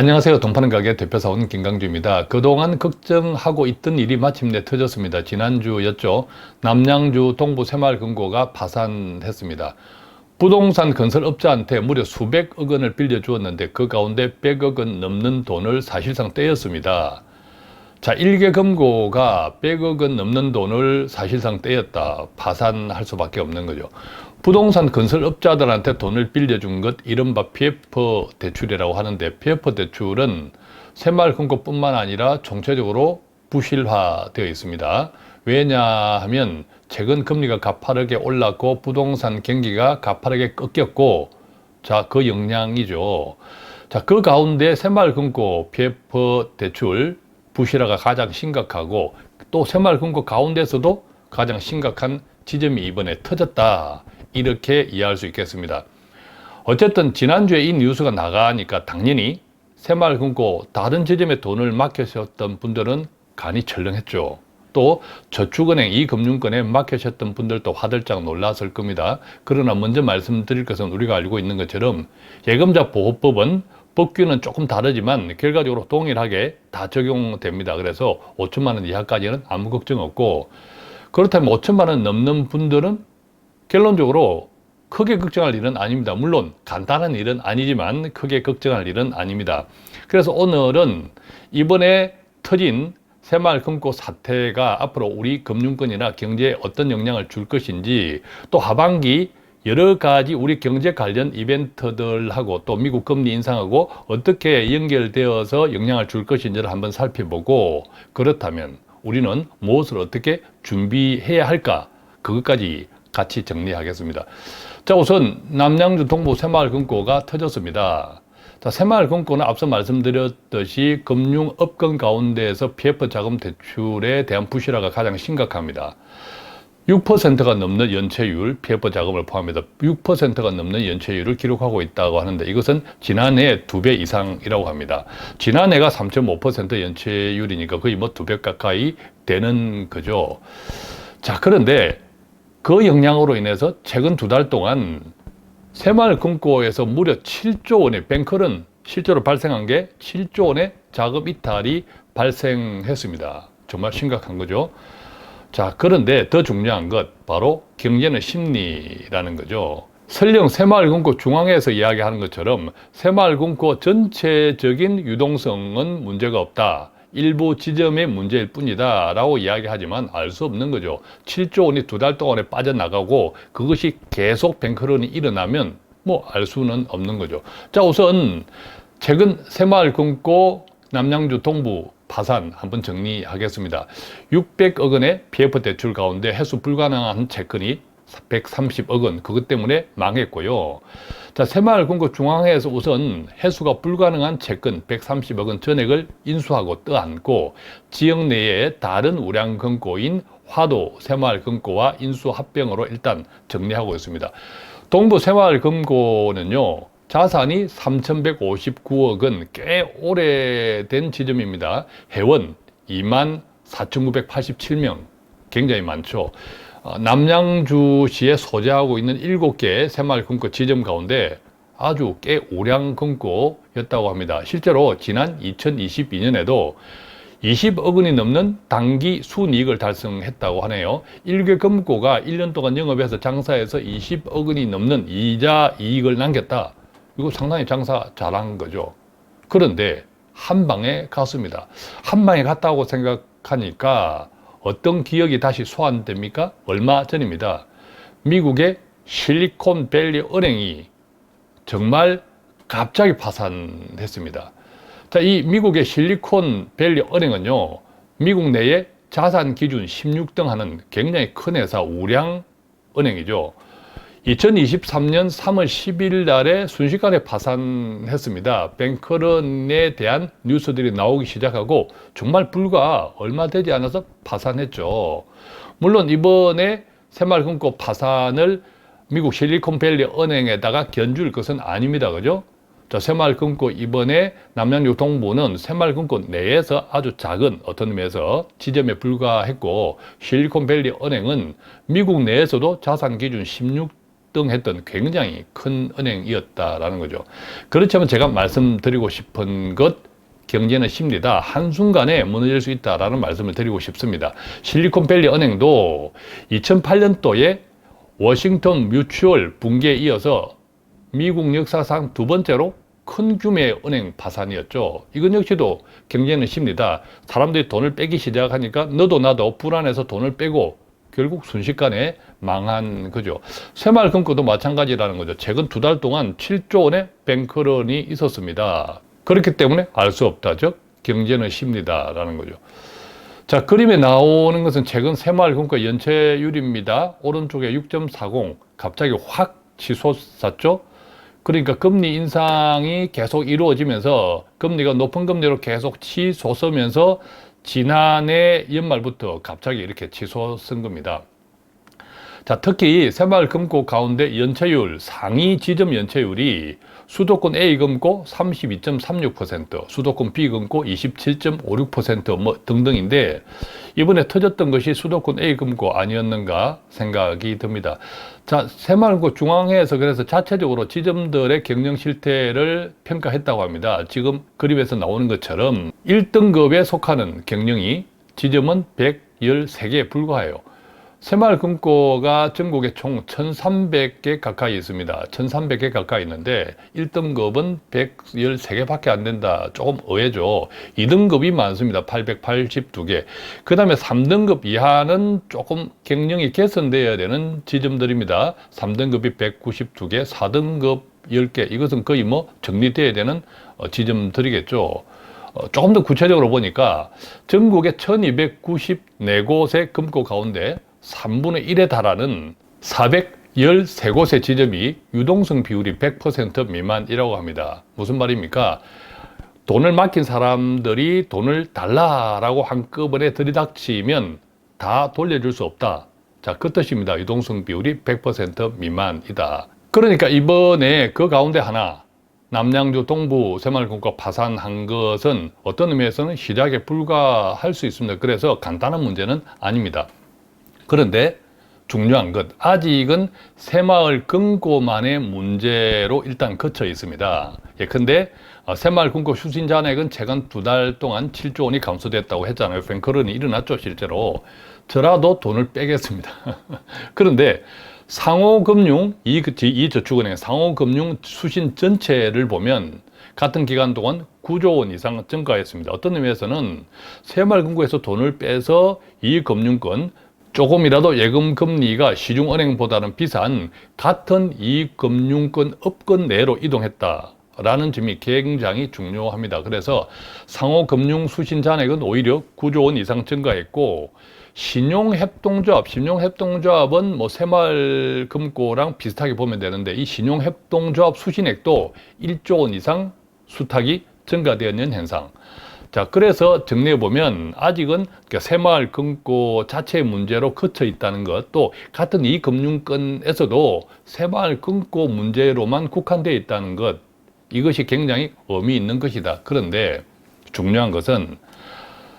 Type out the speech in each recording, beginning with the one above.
안녕하세요. 동파는 가게 대표사원 김강주입니다. 그동안 걱정하고 있던 일이 마침내 터졌습니다. 지난주였죠. 남양주 동부 새마을금고가 파산했습니다. 부동산 건설업자한테 무려 수백억 원을 빌려주었는데 그 가운데 100억 원 넘는 돈을 사실상 떼었습니다. 자, 일개금고가 100억 원 넘는 돈을 사실상 떼었다. 파산할 수밖에 없는 거죠. 부동산 건설업자들한테 돈을 빌려준 것, 이른바 PF 대출이라고 하는데, PF 대출은 새마을금고뿐만 아니라 총체적으로 부실화되어 있습니다. 왜냐하면 최근 금리가 가파르게 올랐고 부동산 경기가 가파르게 꺾였고, 자, 그 영향이죠. 자, 그 가운데 새마을금고 PF 대출 부실화가 가장 심각하고, 또 새마을금고 가운데서도 가장 심각한 지점이 이번에 터졌다, 이렇게 이해할 수 있겠습니다. 어쨌든 지난주에 이 뉴스가 나가니까 당연히 새마을금고 다른 지점에 돈을 맡기셨던 분들은 간이 철렁했죠. 또 저축은행, 이 금융권에 맡기셨던 분들도 화들짝 놀랐을 겁니다. 그러나 먼저 말씀드릴 것은 우리가 알고 있는 것처럼 예금자 보호법은 법규는 조금 다르지만 결과적으로 동일하게 다 적용됩니다. 그래서 5천만 원 이하까지는 아무 걱정 없고, 그렇다면 5천만 원 넘는 분들은 결론적으로 크게 걱정할 일은 아닙니다. 물론 간단한 일은 아니지만 크게 걱정할 일은 아닙니다. 그래서 오늘은 이번에 터진 새마을금고 사태가 앞으로 우리 금융권이나 경제에 어떤 영향을 줄 것인지, 또 하반기 여러 가지 우리 경제 관련 이벤트들하고 또 미국 금리 인상하고 어떻게 연결되어서 영향을 줄 것인지를 한번 살펴보고, 그렇다면 우리는 무엇을 어떻게 준비해야 할까, 그것까지 같이 정리하겠습니다. 자, 우선 남양주 동부 새마을금고가 터졌습니다. 자, 새마을금고는 앞서 말씀드렸듯이 금융업권 가운데에서 PF 자금 대출에 대한 부실화가 가장 심각합니다. 6%가 넘는 연체율, PF 자금을 포함해서 6%가 넘는 연체율을 기록하고 있다고 하는데, 이것은 지난해 2배 이상이라고 합니다. 지난해가 3.5% 연체율이니까 거의 뭐 2배 가까이 되는 거죠. 자, 그런데 그 영향으로 인해서 최근 2달 동안 새마을금고에서 무려 7조 원의 뱅커런, 실제로 발생한 게 7조 원의 자금 이탈이 발생했습니다. 정말 심각한 거죠. 자, 그런데 더 중요한 것, 바로 경제는 심리라는 거죠. 설령 새마을금고 중앙에서 이야기하는 것처럼 새마을금고 전체적인 유동성은 문제가 없다, 일부 지점의 문제일 뿐이다 라고 이야기하지만 알 수 없는 거죠. 7조 원이 2달 동안에 빠져나가고 그것이 계속 뱅크런이 일어나면 뭐 알 수는 없는 거죠. 자, 우선 최근 새마을금고 남양주 동부 파산 한번 정리하겠습니다. 600억 원의 PF 대출 가운데 회수 불가능한 채권이 130억 원, 그것 때문에 망했고요. 자, 새마을금고 중앙회에서 우선 회수가 불가능한 채권 130억 원 전액을 인수하고 떠안고 지역 내의 다른 우량금고인 화도 새마을금고와 인수합병으로 일단 정리하고 있습니다. 동부 새마을금고는요, 자산이 3,159억 원, 꽤 오래된 지점입니다. 회원 24,987명, 굉장히 많죠. 남양주시에 소재하고 있는 7개 새마을금고 지점 가운데 아주 꽤 우량금고였다고 합니다. 실제로 지난 2022년에도 20억 원이 넘는 단기 순이익을 달성했다고 하네요. 1개 금고가 1년 동안 영업해서 장사해서 20억 원이 넘는 이자 이익을 남겼다. 이거 상당히 장사 잘한 거죠. 그런데 한 방에 갔습니다. 한 방에 갔다고 생각하니까 어떤 기억이 다시 소환됩니까? 얼마 전입니다. 미국의 실리콘밸리 은행이 정말 갑자기 파산했습니다. 자, 이 미국의 실리콘밸리 은행은요, 미국 내에 자산 기준 16등 하는 굉장히 큰 회사, 우량 은행이죠. 2023년 3월 10일 날에 순식간에 파산했습니다. 뱅크런에 대한 뉴스들이 나오기 시작하고 정말 불과 얼마 되지 않아서 파산했죠. 물론 이번에 새마을금고 파산을 미국 실리콘밸리 은행에다가 견줄 것은 아닙니다. 그죠? 자, 새마을금고 이번에 남양주 동부는 새마을금고 내에서 아주 작은 어떤 의미에서 지점에 불과했고, 실리콘밸리 은행은 미국 내에서도 자산 기준 16등 폭등했던 굉장히 큰 은행이었다라는 거죠. 그렇지만 제가 말씀드리고 싶은 것, 경제는 심리다. 한순간에 무너질 수 있다라는 말씀을 드리고 싶습니다. 실리콘밸리 은행도 2008년도에 워싱턴 뮤추얼 붕괴에 이어서 미국 역사상 두 번째로 큰 규모의 은행 파산이었죠. 이건 역시도 경제는 심리다. 사람들이 돈을 빼기 시작하니까 너도 나도 불안해서 돈을 빼고 결국 순식간에 망한 거죠. 새마을금고도 마찬가지라는 거죠. 최근 2달 동안 7조 원의 뱅크런이 있었습니다. 그렇기 때문에 알 수 없다. 즉 경제는 심리다라는 거죠. 자, 그림에 나오는 것은 최근 새마을금고 연체율입니다. 오른쪽에 6.40 갑자기 확 치솟았죠. 그러니까 금리 인상이 계속 이루어지면서 금리가 높은 금리로 계속 치솟으면서 지난해 연말부터 갑자기 이렇게 치솟은 겁니다. 자, 특히 새마을금고 가운데 연체율, 상위 지점 연체율이 수도권 A금고 32.36%, 수도권 B금고 27.56% 등등인데 이번에 터졌던 것이 수도권 A금고 아니었는가 생각이 듭니다. 자, 새마을금고 중앙회에서 그래서 자체적으로 지점들의 경영 실태를 평가했다고 합니다. 지금 그림에서 나오는 것처럼 1등급에 속하는 경영이 지점은 113개에 불과해요. 새마을금고가 전국에 총 1,300개 가까이 있습니다. 1,300개 가까이 있는데 1등급은 113개밖에 안 된다. 조금 의외죠. 2등급이 많습니다. 882개. 그 다음에 3등급 이하는 조금 경영이 개선되어야 되는 지점들입니다. 3등급이 192개, 4등급 10개. 이것은 거의 뭐 정리되어야 되는 지점들이겠죠. 조금 더 구체적으로 보니까 전국에 1294곳의 금고 가운데 3분의 1에 달하는 413곳의 지점이 유동성 비율이 100% 미만이라고 합니다. 무슨 말입니까? 돈을 맡긴 사람들이 돈을 달라라고 한꺼번에 들이닥치면 다 돌려줄 수 없다. 자, 그 뜻입니다. 유동성 비율이 100% 미만이다. 그러니까 이번에 그 가운데 하나, 남양주 동부 새마을금고 파산한 것은 어떤 의미에서는 시작에 불과할 수 있습니다. 그래서 간단한 문제는 아닙니다. 그런데 중요한 것, 아직은 새마을금고만의 문제로 일단 그쳐 있습니다. 예컨대 새마을금고 추진 잔액은 최근 2달 동안 7조 원이 감소됐다고 했잖아요. 뱅크런이 일어났죠, 실제로. 저라도 돈을 빼겠습니다. 그런데 상호금융, 이저축은행 상호금융 수신 전체를 보면 같은 기간 동안 9조 원 이상 증가했습니다. 어떤 의미에서는 새마을금고에서 돈을 빼서 이 금융권, 조금이라도 예금 금리가 시중은행보다는 비싼 같은 이 금융권 업권 내로 이동했다라는 점이 굉장히 중요합니다. 그래서 상호금융 수신 잔액은 오히려 9조 원 이상 증가했고, 신용협동조합은 뭐 새마을금고랑 비슷하게 보면 되는데 이 신용협동조합 수신액도 1조 원 이상 수탁이 증가되어 있는 현상. 자, 그래서 정리해 보면 아직은 새마을금고 자체의 문제로 그쳐 있다는 것, 또 같은 이 금융권에서도 새마을금고 문제로만 국한되어 있다는 것, 이것이 굉장히 의미 있는 것이다. 그런데 중요한 것은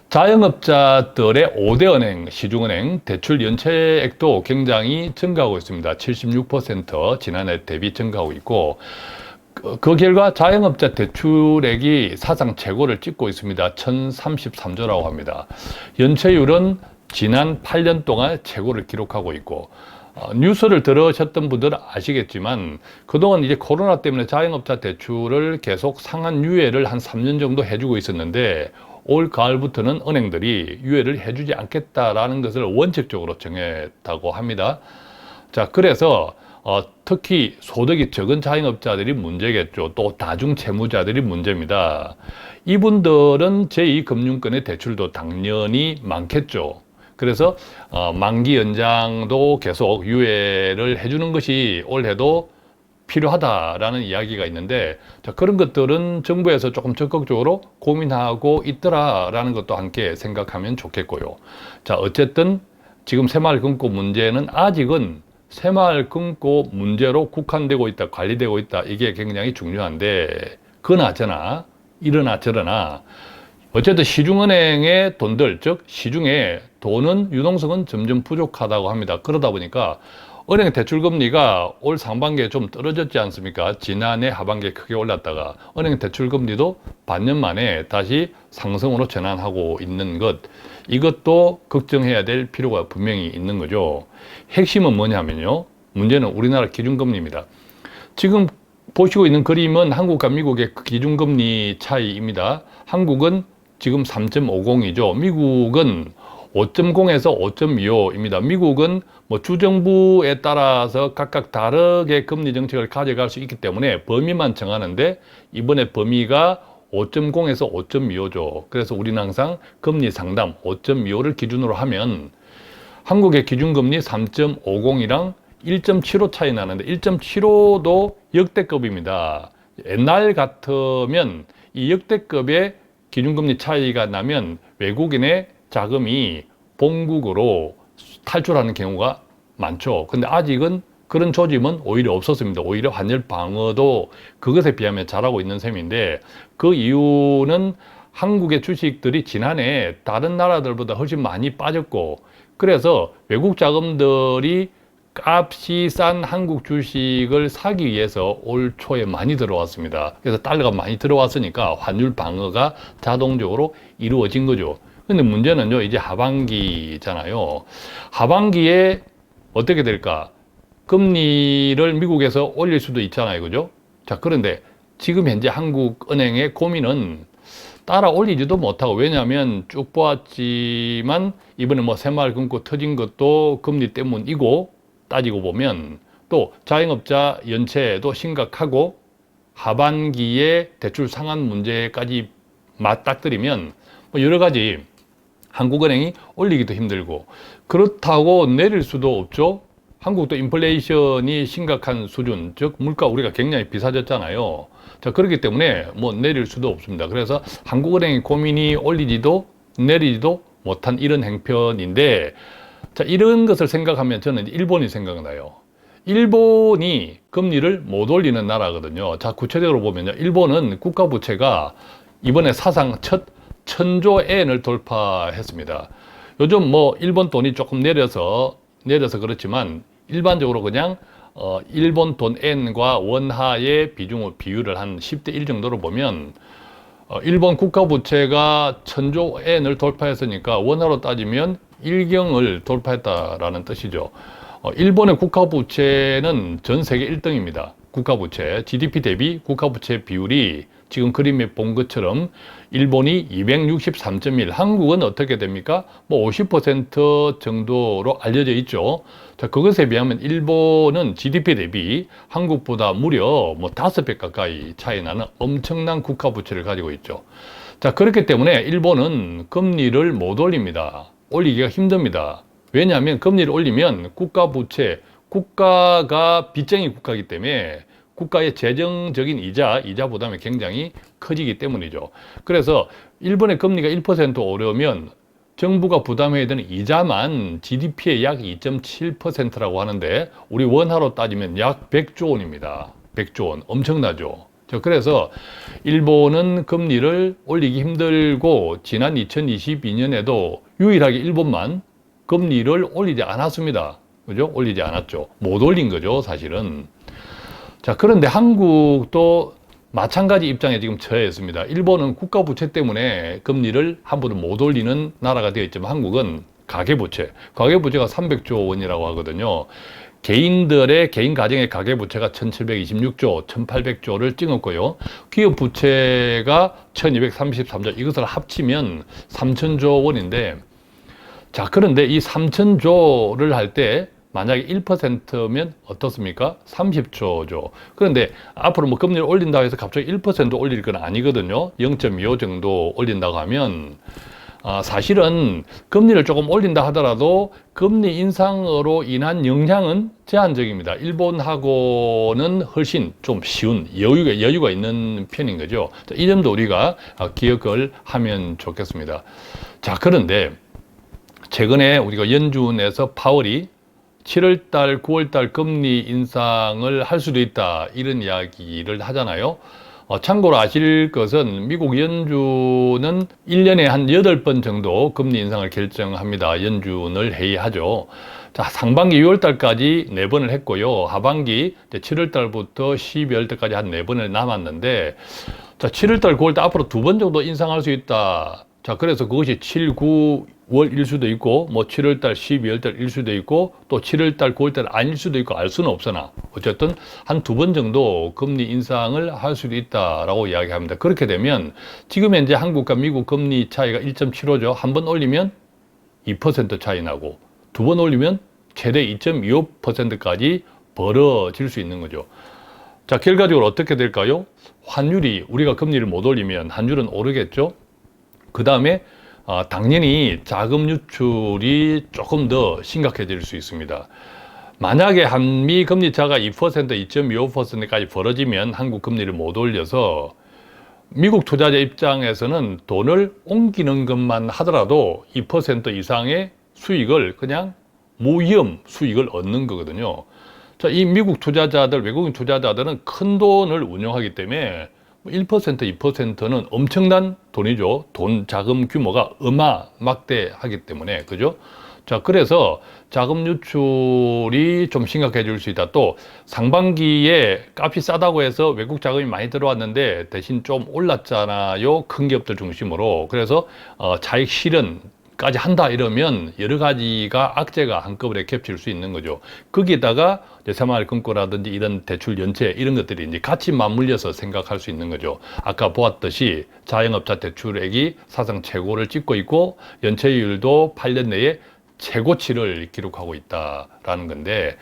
자영업자들의 5대 은행, 시중은행 대출 연체액도 굉장히 증가하고 있습니다. 76% 지난해 대비 증가하고 있고, 그 결과 자영업자 대출액이 사상 최고를 찍고 있습니다. 1,033조라고 합니다. 연체율은 지난 8년 동안 최고를 기록하고 있고, 뉴스를 들으셨던 분들은 아시겠지만 그동안 이제 코로나 때문에 자영업자 대출을 계속 상한 유예를 한 3년 정도 해주고 있었는데 올 가을부터는 은행들이 유예를 해주지 않겠다라는 것을 원칙적으로 정했다고 합니다. 자, 그래서 특히 소득이 적은 자영업자들이 문제겠죠. 또 다중채무자들이 문제입니다. 이분들은 제2금융권의 대출도 당연히 많겠죠. 그래서 만기 연장도 계속 유예를 해주는 것이 올해도 필요하다라는 이야기가 있는데, 자, 그런 것들은 정부에서 조금 적극적으로 고민하고 있더라라는 것도 함께 생각하면 좋겠고요. 자, 어쨌든 지금 새마을금고 문제는 아직은 새마을금고 문제로 국한되고 있다, 관리되고 있다. 이게 굉장히 중요한데, 그나저나 이러나 저러나 어쨌든 시중은행의 돈들, 즉 시중에 돈은 유동성은 점점 부족하다고 합니다. 그러다 보니까 은행 대출금리가 올 상반기에 좀 떨어졌지 않습니까? 지난해 하반기에 크게 올랐다가 은행 대출금리도 반년 만에 다시 상승으로 전환하고 있는 것, 이것도 걱정해야 될 필요가 분명히 있는 거죠. 핵심은 뭐냐면요, 문제는 우리나라 기준금리입니다. 지금 보시고 있는 그림은 한국과 미국의 기준금리 차이입니다. 한국은 지금 3.50이죠. 미국은 5.0에서 5.25입니다. 미국은 뭐 주정부에 따라서 각각 다르게 금리 정책을 가져갈 수 있기 때문에 범위만 정하는데, 이번에 범위가 5.0에서 5.25죠. 그래서 우리는 항상 금리 상담 5.25를 기준으로 하면 한국의 기준금리 3.50이랑 1.75 차이 나는데 1.75도 역대급입니다. 옛날 같으면 이 역대급의 기준금리 차이가 나면 외국인의 자금이 본국으로 탈출하는 경우가 많죠. 근데 아직은 그런 조짐은 오히려 없었습니다. 오히려 환율 방어도 그것에 비하면 잘하고 있는 셈인데, 그 이유는 한국의 주식들이 지난해 다른 나라들보다 훨씬 많이 빠졌고, 그래서 외국 자금들이 값이 싼 한국 주식을 사기 위해서 올 초에 많이 들어왔습니다. 그래서 달러가 많이 들어왔으니까 환율 방어가 자동적으로 이루어진 거죠. 근데 문제는요, 이제 하반기잖아요. 하반기에 어떻게 될까? 금리를 미국에서 올릴 수도 있잖아요. 그죠? 자, 그런데 지금 현재 한국은행의 고민은 따라 올리지도 못하고, 왜냐하면 쭉 보았지만 이번에 뭐 새마을 금고 터진 것도 금리 때문이고, 따지고 보면 또 자영업자 연체도 심각하고, 하반기에 대출 상한 문제까지 맞닥뜨리면 뭐 여러 가지 한국은행이 올리기도 힘들고, 그렇다고 내릴 수도 없죠. 한국도 인플레이션이 심각한 수준, 즉 물가 우리가 굉장히 비싸졌잖아요. 자, 그렇기 때문에 뭐 내릴 수도 없습니다. 그래서 한국은행의 고민이 올리지도 내리지도 못한 이런 행편인데, 자, 이런 것을 생각하면 저는 일본이 생각나요. 일본이 금리를 못 올리는 나라거든요. 자, 구체적으로 보면요, 일본은 국가 부채가 이번에 사상 첫 1000조 엔을 돌파했습니다. 요즘 뭐 일본 돈이 조금 내려서 그렇지만, 일반적으로 그냥 일본 돈 엔과 원화의 비율을 한 10대 1 정도로 보면, 일본 국가 부채가 1000조 엔을 돌파했으니까 원화로 따지면 일경을 돌파했다라는 뜻이죠. 일본의 국가 부채는 전 세계 1등입니다. 국가 부채, GDP 대비 국가 부채 비율이 지금 그림에 본 것처럼 일본이 263.1, 한국은 어떻게 됩니까? 뭐 50% 정도로 알려져 있죠. 자, 그것에 비하면 일본은 GDP 대비 한국보다 무려 뭐 5배 가까이 차이 나는 엄청난 국가 부채를 가지고 있죠. 자, 그렇기 때문에 일본은 금리를 못 올립니다. 올리기가 힘듭니다. 왜냐하면 금리를 올리면 국가 부채, 국가가 빚쟁이 국가이기 때문에 국가의 재정적인 이자 부담이 굉장히 커지기 때문이죠. 그래서 일본의 금리가 1% 오르면 정부가 부담해야 되는 이자만 GDP의 약 2.7%라고 하는데, 우리 원화로 따지면 약 100조 원입니다. 100조 원. 엄청나죠. 그래서 일본은 금리를 올리기 힘들고, 지난 2022년에도 유일하게 일본만 금리를 올리지 않았습니다. 그죠? 올리지 않았죠. 못 올린 거죠, 사실은. 자, 그런데 한국도 마찬가지 입장에 지금 처해 있습니다. 일본은 국가 부채 때문에 금리를 한 번도 못 올리는 나라가 되어 있지만, 한국은 가계부채가 300조 원이라고 하거든요. 개인 가정의 가계부채가 1726조, 1800조를 찍었고요. 기업 부채가 1233조, 이것을 합치면 3000조 원인데, 자, 그런데 이 3000조를 할 때 만약에 1%면 어떻습니까? 30조죠. 그런데 앞으로 뭐 금리를 올린다고 해서 갑자기 1% 올릴 건 아니거든요. 0.25 정도 올린다고 하면, 사실은 금리를 조금 올린다 하더라도 금리 인상으로 인한 영향은 제한적입니다. 일본하고는 훨씬 좀 쉬운 여유가 있는 편인 거죠. 자, 이 점도 우리가 기억을 하면 좋겠습니다. 자, 그런데 최근에 우리가 연준에서 파월이 7월달, 9월달 금리 인상을 할 수도 있다, 이런 이야기를 하잖아요. 참고로 아실 것은 미국 연준은 1년에 한 8번 정도 금리 인상을 결정합니다. 연준을 회의하죠. 자, 상반기 6월 달까지 4번을 했고요. 하반기 7월 달부터 12월 달까지 한 4번을 남았는데, 자, 7월 달, 9월 달 앞으로 2번 정도 인상할 수 있다. 자, 그래서 그것이 7, 9월일 수도 있고, 뭐 7월 달, 12월 달일 수도 있고, 또 7월 달, 9월 달 아닐 수도 있고, 알 수는 없으나, 어쨌든 한 2번 정도 금리 인상을 할 수도 있다라고 이야기합니다. 그렇게 되면 지금 현재 한국과 미국 금리 차이가 1.75죠. 한 번 올리면 2% 차이 나고, 2번 올리면 최대 2.25%까지 벌어질 수 있는 거죠. 자, 결과적으로 어떻게 될까요? 환율이, 우리가 금리를 못 올리면 환율은 오르겠죠. 그 다음에 당연히 자금 유출이 조금 더 심각해질 수 있습니다. 만약에 한미 금리 차가 2%, 2.25%까지 벌어지면 한국 금리를 못 올려서 미국 투자자 입장에서는 돈을 옮기는 것만 하더라도 2% 이상의 수익을 그냥 무위험 수익을 얻는 거거든요. 자, 이 미국 투자자들, 외국인 투자자들은 큰 돈을 운용하기 때문에 1%, 2%는 엄청난 돈이죠. 돈 자금 규모가 어마막대하기 때문에, 그죠? 자, 그래서 자금 유출이 좀 심각해질 수 있다. 또 상반기에 값이 싸다고 해서 외국 자금이 많이 들어왔는데 대신 좀 올랐잖아요. 큰 기업들 중심으로. 그래서 자익 실현까지 한다 이러면 여러 가지가 악재가 한꺼번에 겹칠 수 있는 거죠. 거기에다가 새마을금고라든지 이런 대출 연체 이런 것들이 이제 같이 맞물려서 생각할 수 있는 거죠. 아까 보았듯이 자영업자 대출액이 사상 최고를 찍고 있고 연체율도 8년 내에 최고치를 기록하고 있다라는 건데,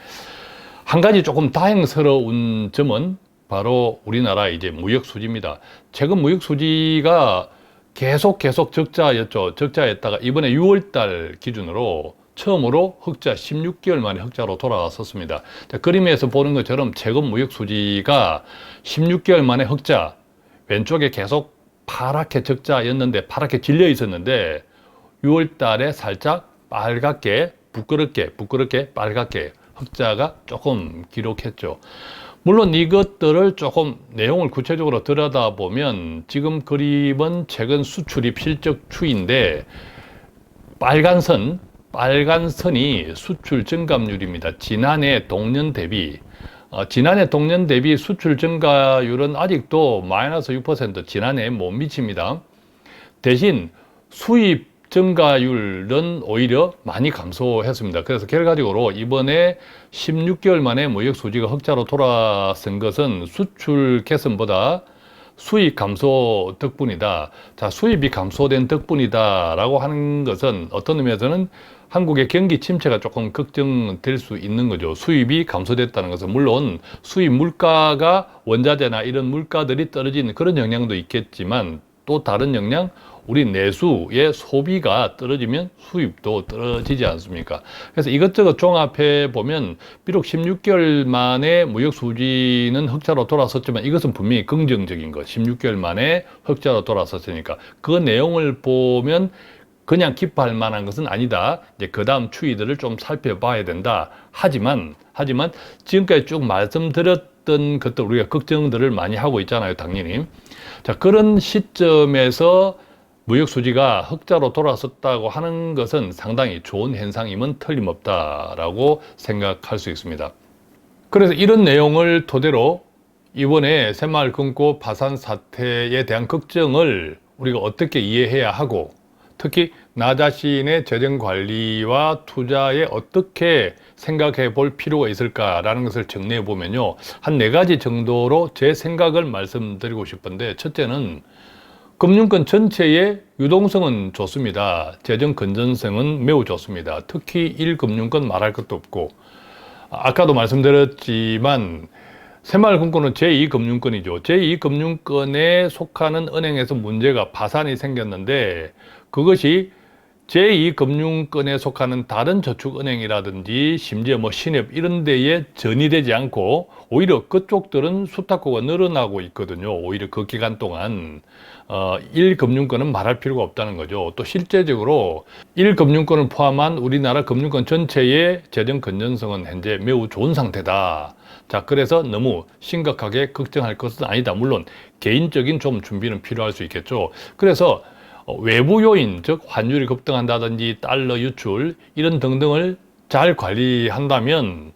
한 가지 조금 다행스러운 점은 바로 우리나라 이제 무역 수지입니다. 최근 무역 수지가 계속 적자였죠. 적자였다가 이번에 6월 달 기준으로 처음으로 흑자, 16개월 만에 흑자로 돌아왔었습니다. 자, 그림에서 보는 것처럼 최근 무역 수지가 16개월 만에 흑자, 왼쪽에 계속 파랗게 적자였는데, 파랗게 질려 있었는데 6월 달에 살짝 빨갛게 부끄럽게 빨갛게 흑자가 조금 기록했죠. 물론 이것들을 조금 내용을 구체적으로 들여다보면 지금 그림은 최근 수출입 실적 추이인데 빨간 선이 수출 증감률입니다. 지난해 동년 대비 수출 증가율은 아직도 마이너스 6%, 지난해에 못 미칩니다. 대신 수입 증가율은 오히려 많이 감소했습니다. 그래서 결과적으로 이번에 16개월 만에 무역 수지가 흑자로 돌아선 것은 수출 개선보다 수입 감소 덕분이다. 자, 수입이 감소된 덕분이다라고 하는 것은 어떤 의미에서는 한국의 경기 침체가 조금 걱정될 수 있는 거죠. 수입이 감소됐다는 것은 물론 수입 물가가 원자재나 이런 물가들이 떨어지는 그런 영향도 있겠지만 또 다른 영향, 우리 내수의 소비가 떨어지면 수입도 떨어지지 않습니까? 그래서 이것저것 종합해 보면 비록 16개월 만에 무역 수지는 흑자로 돌아섰지만 이것은 분명히 긍정적인 것. 16개월 만에 흑자로 돌아섰으니까 그 내용을 보면 그냥 기뻐할 만한 것은 아니다. 이제 그 다음 추이들을 좀 살펴봐야 된다. 하지만 지금까지 쭉 말씀드렸던 것들 우리가 걱정들을 많이 하고 있잖아요, 당연히. 자, 그런 시점에서 무역 수지가 흑자로 돌아섰다고 하는 것은 상당히 좋은 현상임은 틀림없다라고 생각할 수 있습니다. 그래서 이런 내용을 토대로 이번에 새마을금고 파산 사태에 대한 걱정을 우리가 어떻게 이해해야 하고 특히 나 자신의 재정 관리와 투자에 어떻게 생각해 볼 필요가 있을까라는 것을 정리해 보면요. 한 4가지 정도로 제 생각을 말씀드리고 싶은데, 첫째는 금융권 전체의 유동성은 좋습니다. 재정 건전성은 매우 좋습니다. 특히 1금융권 말할 것도 없고, 아까도 말씀드렸지만 새마을금고는 제2금융권이죠. 제2금융권에 속하는 은행에서 문제가 파산이 생겼는데 그것이 제2금융권에 속하는 다른 저축은행이라든지 심지어 뭐 신협 이런 데에 전이되지 않고 오히려 그쪽들은 수탁고가 늘어나고 있거든요. 오히려 그 기간 동안 1금융권은 말할 필요가 없다는 거죠. 또 실제적으로 1금융권을 포함한 우리나라 금융권 전체의 재정 건전성은 현재 매우 좋은 상태다. 자, 그래서 너무 심각하게 걱정할 것은 아니다. 물론 개인적인 좀 준비는 필요할 수 있겠죠. 그래서 외부 요인, 즉 환율이 급등한다든지 달러 유출 이런 등등을 잘 관리한다면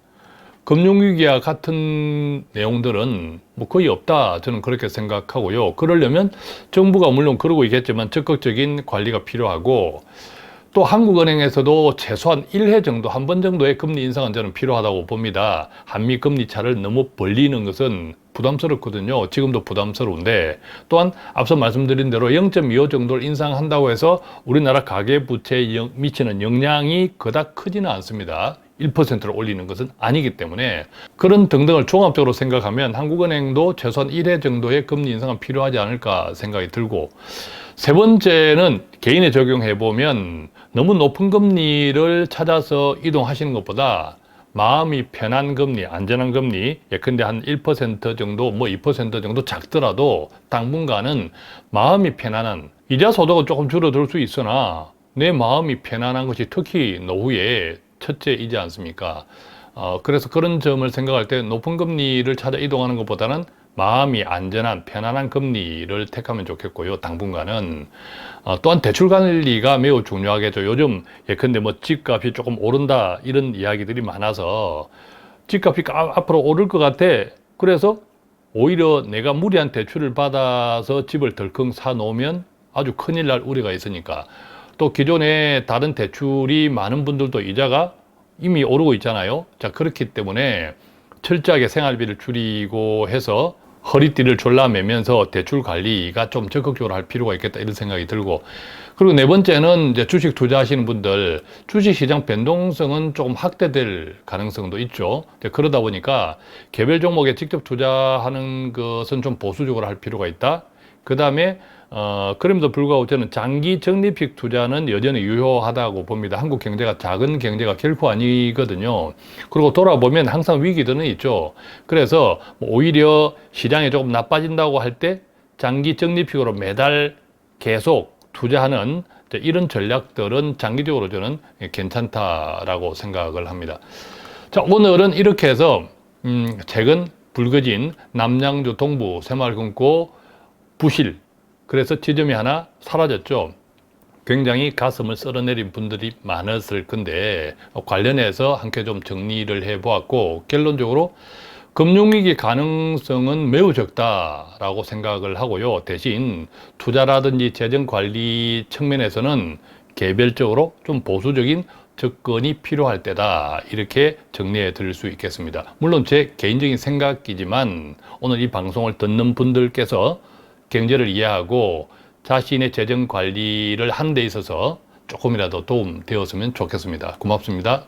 금융위기와 같은 내용들은 뭐 거의 없다, 저는 그렇게 생각하고요. 그러려면 정부가 물론 그러고 있겠지만 적극적인 관리가 필요하고, 또 한국은행에서도 최소한 1회 정도, 한 번 정도의 금리 인상은 저는 필요하다고 봅니다. 한미 금리 차를 너무 벌리는 것은 부담스럽거든요. 지금도 부담스러운데, 또한 앞서 말씀드린 대로 0.25 정도를 인상한다고 해서 우리나라 가계부채에 미치는 영향이 그닥 크지는 않습니다. 1%를 올리는 것은 아니기 때문에, 그런 등등을 종합적으로 생각하면 한국은행도 최소한 1회 정도의 금리 인상은 필요하지 않을까 생각이 들고, 세 번째는 개인에 적용해 보면 너무 높은 금리를 찾아서 이동하시는 것보다 마음이 편한 금리, 안전한 금리, 예컨대 한 1% 정도, 뭐 2% 정도 작더라도 당분간은 마음이 편안한, 이자 소득은 조금 줄어들 수 있으나 내 마음이 편안한 것이 특히 노후에 첫째이지 않습니까? 그래서 그런 점을 생각할 때 높은 금리를 찾아 이동하는 것보다는 마음이 안전한, 편안한 금리를 택하면 좋겠고요. 당분간은. 또한 대출 관리가 매우 중요하겠죠. 요즘 예컨대 뭐 집값이 조금 오른다, 이런 이야기들이 많아서 집값이 앞으로 오를 것 같아. 그래서 오히려 내가 무리한 대출을 받아서 집을 덜컹 사 놓으면 아주 큰일 날 우려가 있으니까. 또 기존에 다른 대출이 많은 분들도 이자가 이미 오르고 있잖아요. 자, 그렇기 때문에 철저하게 생활비를 줄이고 해서 허리띠를 졸라매면서 대출 관리가 좀 적극적으로 할 필요가 있겠다, 이런 생각이 들고, 그리고 네 번째는 이제 주식 투자하시는 분들, 주식 시장 변동성은 조금 확대될 가능성도 있죠. 그러다 보니까 개별 종목에 직접 투자하는 것은 좀 보수적으로 할 필요가 있다. 그 다음에 그럼에도 불구하고 저는 장기 적립식 투자는 여전히 유효하다고 봅니다. 한국 경제가 작은 경제가 결코 아니거든요. 그리고 돌아보면 항상 위기들은 있죠. 그래서 오히려 시장이 조금 나빠진다고 할 때 장기 적립식으로 매달 계속 투자하는 이런 전략들은 장기적으로 저는 괜찮다라고 생각을 합니다. 자, 오늘은 이렇게 해서 최근 불거진 남양주 동부 새마을금고 부실, 그래서 지점이 하나 사라졌죠. 굉장히 가슴을 쓸어내린 분들이 많았을 건데 관련해서 함께 좀 정리를 해보았고, 결론적으로 금융위기 가능성은 매우 적다라고 생각을 하고요. 대신 투자라든지 재정관리 측면에서는 개별적으로 좀 보수적인 접근이 필요할 때다, 이렇게 정리해 드릴 수 있겠습니다. 물론 제 개인적인 생각이지만 오늘 이 방송을 듣는 분들께서 경제를 이해하고 자신의 재정 관리를 하는 데 있어서 조금이라도 도움 되었으면 좋겠습니다. 고맙습니다.